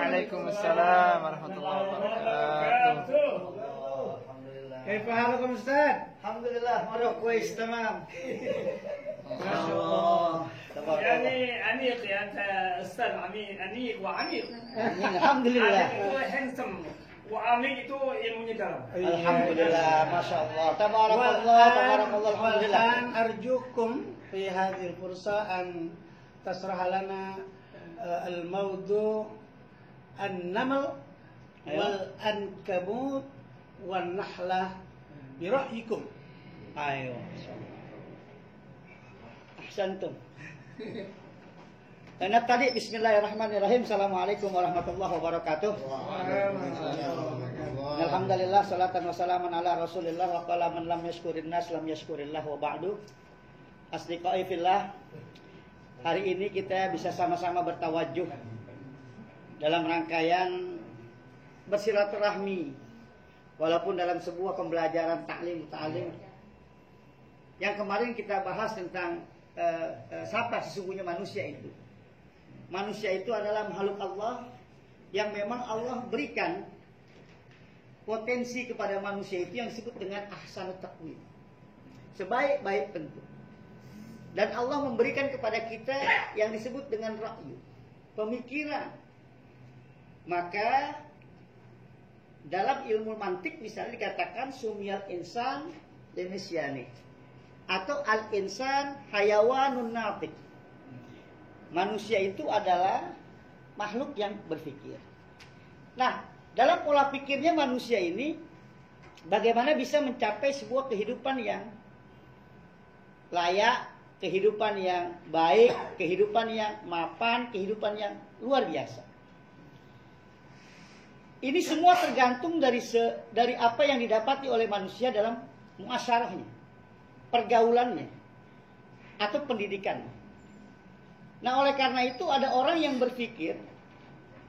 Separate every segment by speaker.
Speaker 1: Waalaikumsalam warahmatullahi wabarakatuh.
Speaker 2: Kaifa halukum Ustaz? Alhamdulillah, marah kuis tamam. Masya Allah.
Speaker 3: يعني عميق يا انت استاذ عميق وعميق.
Speaker 2: Alhamdulillah.
Speaker 3: عميق itu handsome وعميق itu ilmunya dalam.
Speaker 2: Alhamdulillah, masya Allah. Tabarakallah, tabarakallah. Alhamdulillah. Arjukum fi hadhihi al-fursa an tasrah lana al-mawdu' an-naml wal ankabut wan nahlah bi ra'yikum. Ayo. Ahsantum. Enak tadi bismillahirrahmanirrahim. Assalamualaikum warahmatullahi wabarakatuh. Alhamdulillah salatan wassalaman ala Rasulillah wa qala man lam yashkurin nas lam yashkurillah wa ba'du. Asdiqai fillah. Hari ini kita bisa sama-sama bertawajuh dalam rangkaian bersilaturahmi walaupun dalam sebuah pembelajaran ta'lim. Yang kemarin kita bahas tentang siapa sesungguhnya manusia itu. Manusia itu adalah makhluk Allah yang memang Allah berikan potensi kepada manusia itu yang disebut dengan ahsanut taqwim. Sebaik-baik bentuk. Dan Allah memberikan kepada kita yang disebut dengan ra'yu, pemikiran. Maka dalam ilmu mantik misalnya dikatakan sumiyal insan linisyani atau al-insan hayawanun natik. Manusia itu adalah makhluk yang berpikir. Nah, dalam pola pikirnya manusia ini bagaimana bisa mencapai sebuah kehidupan yang layak, kehidupan yang baik, kehidupan yang mapan, kehidupan yang luar biasa. Ini semua tergantung dari apa yang didapati oleh manusia dalam muasyarahnya, pergaulannya, atau pendidikannya. Nah, oleh karena itu ada orang yang berpikir,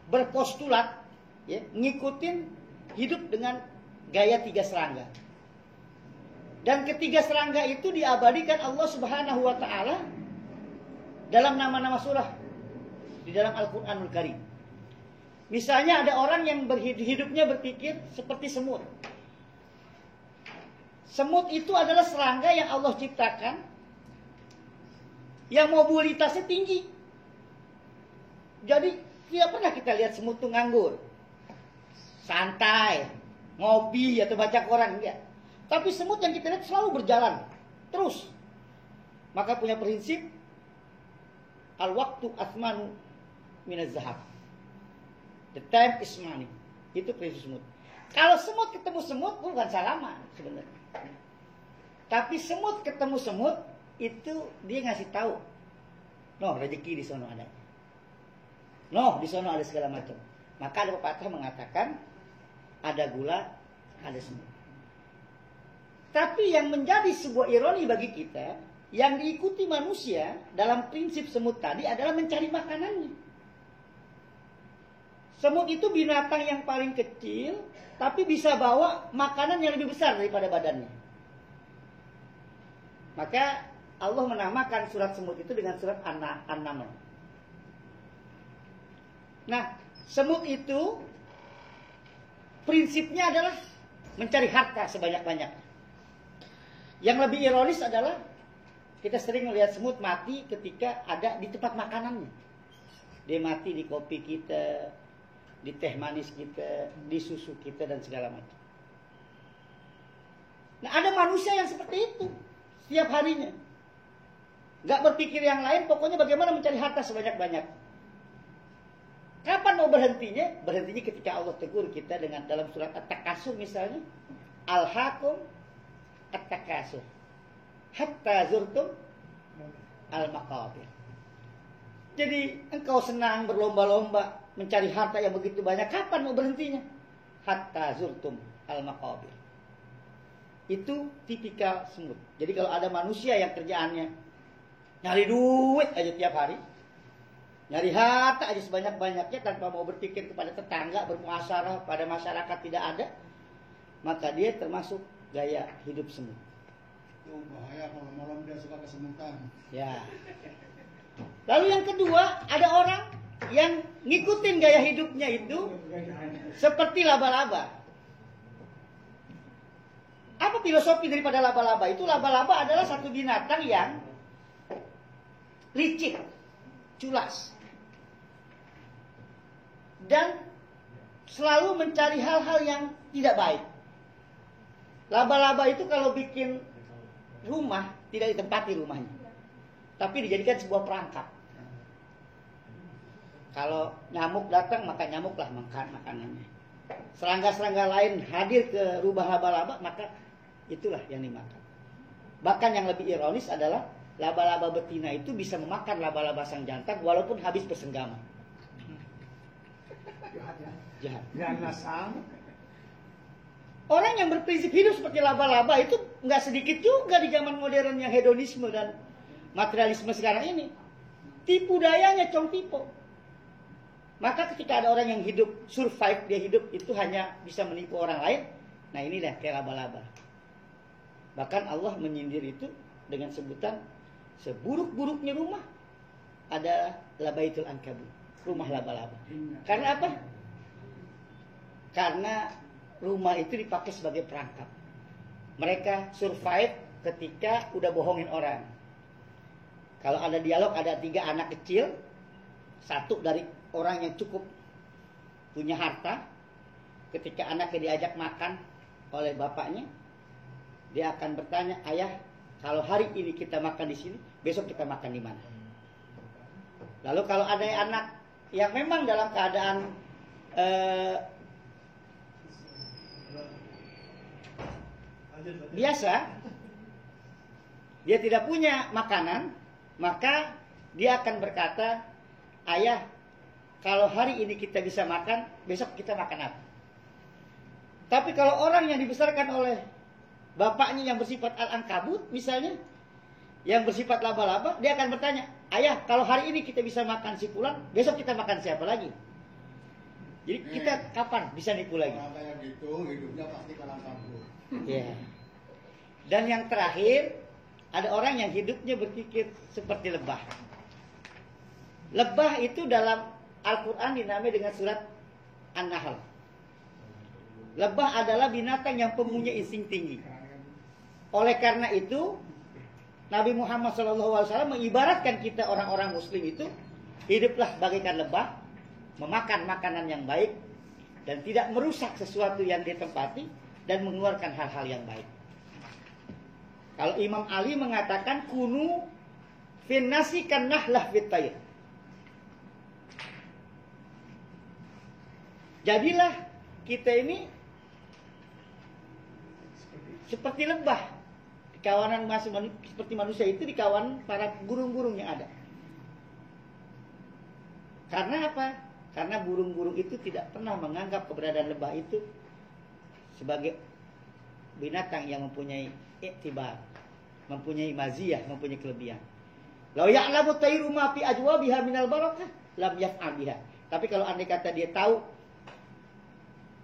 Speaker 2: berpostulat, ya, ngikutin hidup dengan gaya tiga serangga. Dan ketiga serangga itu diabadikan Allah Subhanahu wa Ta'ala dalam nama-nama surah di dalam Al-Qur'anul Karim. Misalnya ada orang yang hidupnya berpikir seperti semut. Semut itu adalah serangga yang Allah ciptakan yang mobilitasnya tinggi. Jadi tidak pernah kita lihat semut itu nganggur, santai, ngopi atau baca koran, enggak. Tapi semut yang kita lihat selalu berjalan terus. Maka punya prinsip al-waqtu athmanu minaz zahab. The time is money. Itu prinsip semut. Kalau semut ketemu semut bukan salaman sebenarnya. Tapi semut ketemu semut itu dia ngasih tahu, noh rezeki di sono ada, noh di sono ada segala macam. Maka ada pepatah mengatakan ada gula, ada semut. Tapi yang menjadi sebuah ironi bagi kita, yang diikuti manusia dalam prinsip semut tadi adalah mencari makanannya. Semut itu binatang yang paling kecil, tapi bisa bawa makanan yang lebih besar daripada badannya. Maka Allah menamakan surat semut itu dengan surat An-Naml. Nah, semut itu prinsipnya adalah mencari harta sebanyak-banyaknya. Yang lebih ironis adalah kita sering melihat semut mati ketika ada di tempat makanannya. Dia mati di kopi kita, di teh manis kita, di susu kita dan segala macam. Nah, ada manusia yang seperti itu setiap harinya. Gak berpikir yang lain, pokoknya bagaimana mencari harta sebanyak-banyak. Kapan mau berhentinya? Berhentinya ketika Allah tegur kita dengan dalam surat At-Takasur misalnya. Alhaakum At-Takasur hatta zurtum al-maqabir. Jadi engkau senang berlomba-lomba mencari harta yang begitu banyak. Kapan mau berhentinya? Hatta zurtum al-maqabir. Itu tipikal semut. Jadi kalau ada manusia yang kerjaannya nyari duit aja tiap hari, nyari harta aja sebanyak-banyaknya tanpa mau berpikir kepada tetangga, bermuasyarah pada masyarakat tidak ada, maka dia termasuk gaya hidup semut.
Speaker 4: Itu bahaya kalau malam dia suka kesemutan.
Speaker 2: Ya. Lalu yang kedua, ada orang yang ngikutin gaya hidupnya itu seperti laba-laba. Apa filosofi daripada laba-laba? Itu laba-laba adalah satu binatang yang licik, culas, dan selalu mencari hal-hal yang tidak baik. Laba-laba itu kalau bikin rumah tidak ditempati rumahnya, tapi dijadikan sebuah perangkap. Kalau nyamuk datang, maka nyamuklah makan makanannya. Serangga-serangga lain hadir ke rumah laba-laba, maka itulah yang dimakan. Bahkan yang lebih ironis adalah laba-laba betina itu bisa memakan laba-laba sang jantan walaupun habis bersenggama. Jahat. Orang yang berprinsip hidup seperti laba-laba itu nggak sedikit juga di zaman modern yang hedonisme dan materialisme sekarang ini. Tipu dayanya cong tipu. Maka ketika ada orang yang hidup survive, dia hidup itu hanya bisa menipu orang lain. Nah inilah kayak laba-laba. Bahkan Allah menyindir itu dengan sebutan seburuk-buruknya rumah adalah labaitul ankabut, rumah laba-laba. Karena apa? Karena rumah itu dipakai sebagai perangkap. Mereka survive ketika udah bohongin orang. Kalau ada dialog, ada 3 anak kecil, 1 dari orang yang cukup punya harta. Ketika anaknya diajak makan oleh bapaknya, dia akan bertanya, ayah, kalau hari ini kita makan di sini, besok kita makan di mana? Lalu kalau ada anak yang memang dalam keadaan biasa, dia tidak punya makanan, maka dia akan berkata, ayah, kalau hari ini kita bisa makan, besok kita makan apa? Tapi kalau orang yang dibesarkan oleh bapaknya yang bersifat al-ankabut misalnya, yang bersifat laba-laba, dia akan bertanya, ayah, kalau hari ini kita bisa makan si fulan, besok kita makan siapa lagi? Jadi kita kapan bisa nipu lagi?
Speaker 4: Orang kayak gitu hidupnya pasti kalang kabut.
Speaker 2: Ya. Dan yang terakhir, ada orang yang hidupnya berpikir seperti lebah. Lebah itu dalam Al-Quran dinamai dengan surat An-Nahl. Lebah adalah binatang yang mempunyai insting tinggi. Oleh karena itu, Nabi Muhammad SAW mengibaratkan kita orang-orang muslim itu, hiduplah bagaikan lebah, memakan makanan yang baik, dan tidak merusak sesuatu yang ditempati, dan mengeluarkan hal-hal yang baik. Kalau Imam Ali mengatakan, kunu finnasi kan nahlah fit-tayr. Jadilah kita ini seperti lebah di kawanan seperti manusia itu di kawanan para burung-burung yang ada. Karena apa? Karena burung-burung itu tidak pernah menganggap keberadaan lebah itu sebagai binatang yang mempunyai iktibar, mempunyai maziyah, mempunyai kelebihan. Lau ya'lamu tayru ma fi ajwabiha minal barakah lam yaf'al biha. Tapi kalau andai kata dia tahu,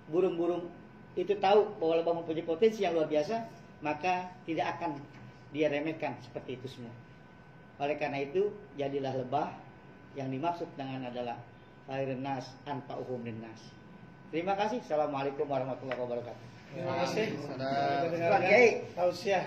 Speaker 2: burung-burung itu tahu bahwa lebah mempunyai potensi yang luar biasa, maka tidak akan dia remehkan seperti itu semua. Oleh karena itu, jadilah lebah. Yang dimaksud dengan adalah khairun nas anfa'uhum linnas. Terima kasih. Assalamualaikum warahmatullahi wabarakatuh.
Speaker 1: Terima kasih.
Speaker 4: Ada
Speaker 1: Kita dengarkan tausiah